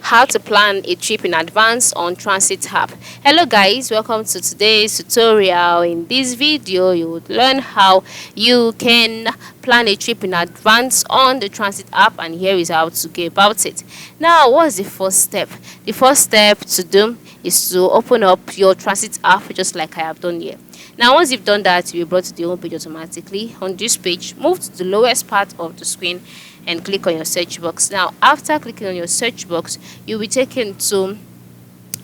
how to plan a trip in advance on Transit app. Hello guys, welcome to today's tutorial. In this video you would learn how you can plan a trip in advance on the Transit app, and here is how to go about it. Now, what's the first step? The first step to do is to open up your Transit app just like I have done here. Now, once you've done that, you'll be brought to the home page automatically. On this page, move to the lowest part of the screen and click on your search box. Now, after clicking on your search box, you'll be taken to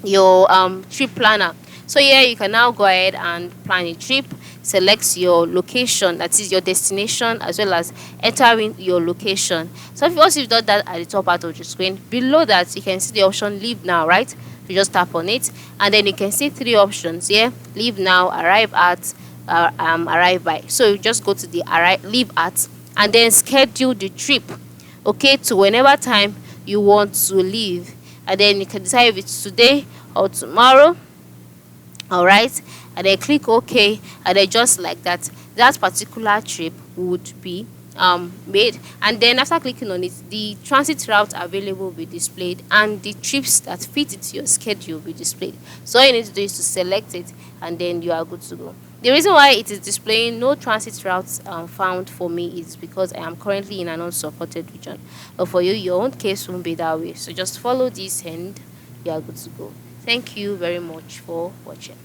your trip planner. So here you can now go ahead and plan a trip. Select your location, that is your destination, as well as entering your location. So once you've done that, at the top part of the screen below that, you can see the option leave now, right? You just tap on it, and then you can see three options here: leave now, arrive at, arrive by. So you just go to the leave at, and then schedule the trip, okay, to whenever time you want to leave, and then you can decide if it's today or tomorrow. All right, and then click OK, and then just like that, that particular trip would be made. And then after clicking on it, the transit route available will be displayed, and the trips that fit into your schedule will be displayed. So all you need to do is to select it, and then you are good to go. The reason why it is displaying no transit routes found for me is because I am currently in an unsupported region, but for you, your own case won't be that way. So just follow this and you are good to go. Thank you very much for watching.